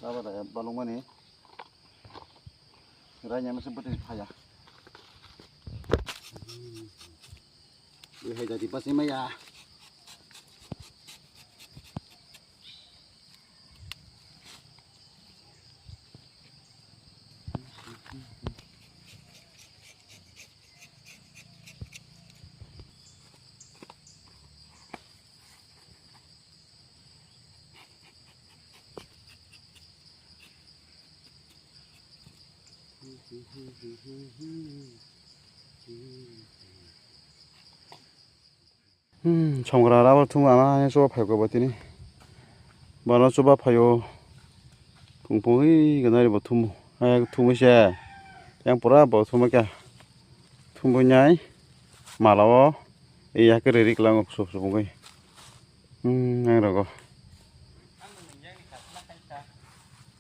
Apa dah balung mana? Raya masih seperti payah. Ini jadi pasti maya. 정글아 라벌 투무 하나 해서 팔고 버티니 만원 줘봐 파요 붕붕이 그날이 뭐 투무 아 투무시에 yang pura bawa semua kya tumbuhnya malah iya keririk lang sup supungai yang rago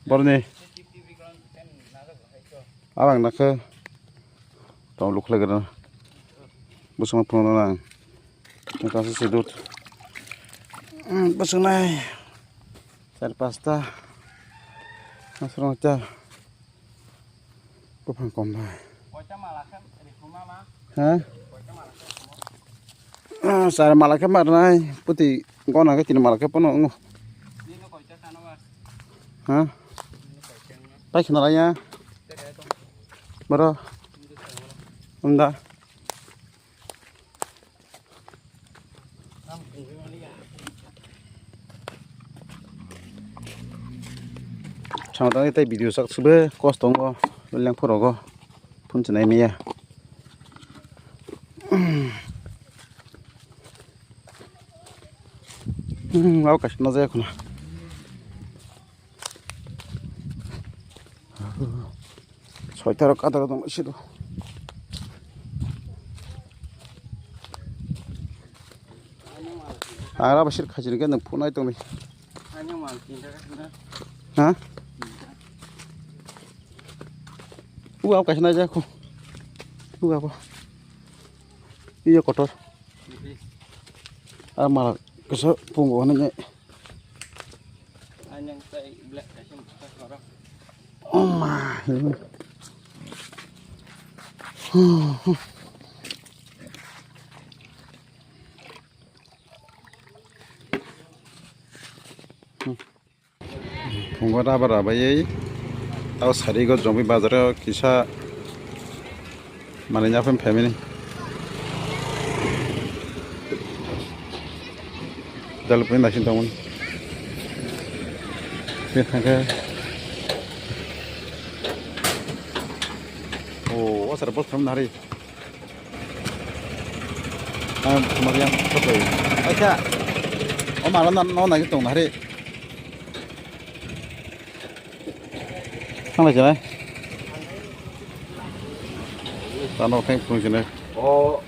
baru nih abang nak ke tahu luk lagi na busung apa nang kita sedut busung nai cari pasta masuk aja kupang kombai hah saya malaknya mana putih kau nak cina malaknya pun nggak hah baik kenalanya baru enggak Chào tới tay video sắc sữa cost tông go lang phoro go phun chân này mía áo cả nó dễ con soi taro cả taro tông xịt à ra bớt xịt khai chỉ cái nông phun này tông này hả áo cái này chứ không áo iya kotor malah kesel punggung ini punggung apa ya tahu sehari gue zombie bazarnya kisah mana nyapin family dalam pindah sini teman pindah ke oh asal bos from nari kemudian foto ya aja oh malah nona gitu nari sang lagi nih tanah kayak fungsinya oh